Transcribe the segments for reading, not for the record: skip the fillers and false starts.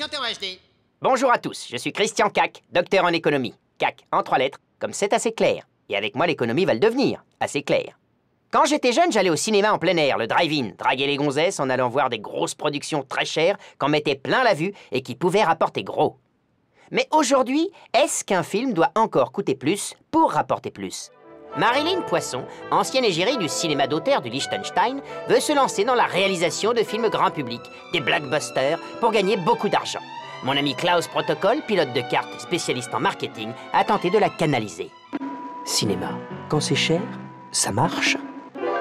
Docteur HD. Bonjour à tous, je suis Christian Cac, docteur en économie. Cac, en 3 lettres, comme c'est assez clair. Et avec moi, l'économie va le devenir, assez clair. Quand j'étais jeune, j'allais au cinéma en plein air, le drive-in, draguer les gonzesses en allant voir des grosses productions très chères qu'on mettait plein la vue et qui pouvaient rapporter gros. Mais aujourd'hui, est-ce qu'un film doit encore coûter plus pour rapporter plus? Marilyn Poisson, ancienne égérie du cinéma d'auteur du Liechtenstein, veut se lancer dans la réalisation de films grand public, des blockbusters, pour gagner beaucoup d'argent. Mon ami Klaus Protocol, pilote de kart spécialiste en marketing, a tenté de la canaliser. Cinéma, quand c'est cher, ça marche.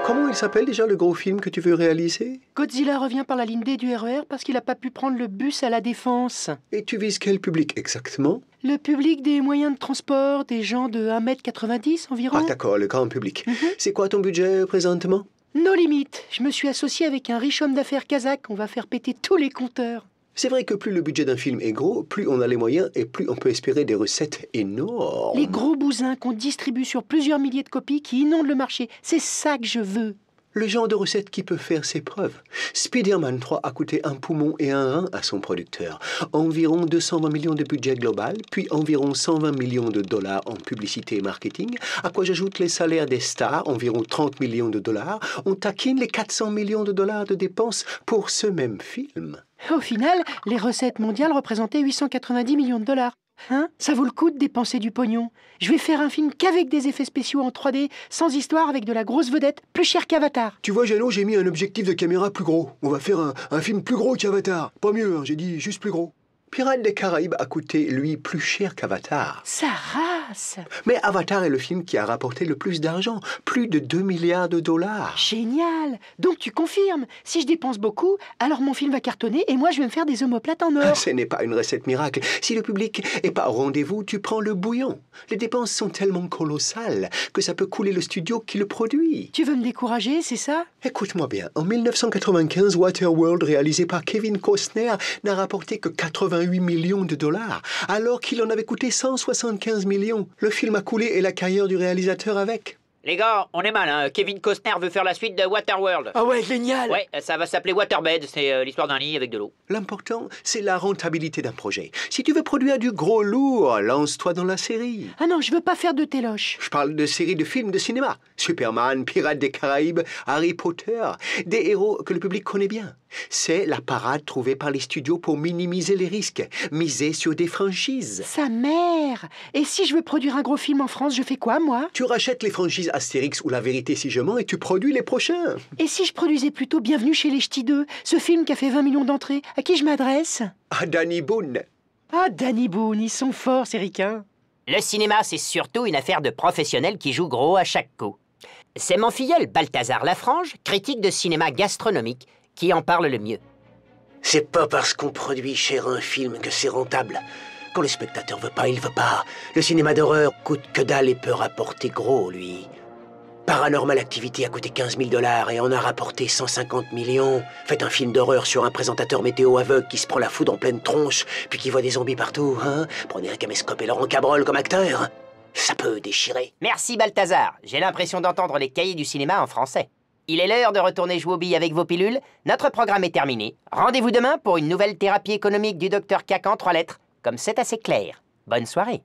Comment il s'appelle déjà le gros film que tu veux réaliser? Godzilla revient par la ligne D du RER parce qu'il n'a pas pu prendre le bus à la Défense. Et tu vises quel public exactement? Le public des moyens de transport, des gens de 1,90 m environ. Ah d'accord, le grand public. C'est quoi ton budget présentement? No limites. Je me suis associé avec un riche homme d'affaires kazakh. On va faire péter tous les compteurs. C'est vrai que plus le budget d'un film est gros, plus on a les moyens et plus on peut espérer des recettes énormes. Les gros bousins qu'on distribue sur plusieurs milliers de copies qui inondent le marché, c'est ça que je veux. Le genre de recette qui peut faire ses preuves. Spider-Man 3 a coûté un poumon et un rein à son producteur. Environ 220 millions de budget global, puis environ 120 millions de dollars en publicité et marketing, à quoi j'ajoute les salaires des stars, environ 30 millions de dollars. On taquine les 400 millions de dollars de dépenses pour ce même film. Au final, les recettes mondiales représentaient 890 millions de dollars. Hein? Ça vaut le coup de dépenser du pognon. Je vais faire un film qu'avec des effets spéciaux en 3D, sans histoire, avec de la grosse vedette, plus cher qu'Avatar. Tu vois, Jeannot, j'ai mis un objectif de caméra plus gros. On va faire un film plus gros qu'Avatar. Pas mieux, hein, j'ai dit juste plus gros. Pirates des Caraïbes a coûté, lui, plus cher qu'Avatar. Sa race! Mais Avatar est le film qui a rapporté le plus d'argent, plus de 2 milliards de dollars. Génial! Donc tu confirmes, si je dépense beaucoup, alors mon film va cartonner et moi je vais me faire des omoplates en or. Ce n'est pas une recette miracle. Si le public est pas au rendez-vous, tu prends le bouillon. Les dépenses sont tellement colossales que ça peut couler le studio qui le produit. Tu veux me décourager, c'est ça? Écoute-moi bien, en 1995, Waterworld, réalisé par Kevin Costner, n'a rapporté que 88 millions de dollars, alors qu'il en avait coûté 175 millions. Le film a coulé et la carrière du réalisateur avec. Les gars, on est mal, hein. Kevin Costner veut faire la suite de Waterworld. Ah ouais, génial! Ouais, ça va s'appeler Waterbed, c'est l'histoire d'un lit avec de l'eau. L'important, c'est la rentabilité d'un projet. Si tu veux produire du gros lourd, lance-toi dans la série. Ah non, je veux pas faire de téloche. Je parle de séries de films de cinéma. Superman, Pirates des Caraïbes, Harry Potter. Des héros que le public connaît bien. C'est la parade trouvée par les studios pour minimiser les risques. Miser sur des franchises. Sa mère! Et si je veux produire un gros film en France, je fais quoi, moi? Tu rachètes les franchises Astérix ou La Vérité si je mens et tu produis les prochains. Et si je produisais plutôt Bienvenue chez les Ch'tis 2, ce film qui a fait 20 millions d'entrées, à qui je m'adresse? À Danny Boone. Ah, Danny Boone, ils sont forts, ces ricains. Le cinéma, c'est surtout une affaire de professionnels qui jouent gros à chaque coup. C'est mon filleul Balthazar Lafrange, critique de cinéma gastronomique, qui en parle le mieux. C'est pas parce qu'on produit cher un film que c'est rentable. Quand le spectateur veut pas, il veut pas. Le cinéma d'horreur coûte que dalle et peut rapporter gros, lui. Paranormal Activity a coûté 15 000 $ et en a rapporté 150 millions. Faites un film d'horreur sur un présentateur météo aveugle qui se prend la foudre en pleine tronche, puis qui voit des zombies partout, hein? Prenez un caméscope et Laurent Cabrol comme acteur. Ça peut déchirer. Merci Balthazar, j'ai l'impression d'entendre les cahiers du cinéma en français. Il est l'heure de retourner jouer aux billes avec vos pilules. Notre programme est terminé. Rendez-vous demain pour une nouvelle thérapie économique du Dr Cac en 3 lettres, comme c'est assez clair. Bonne soirée.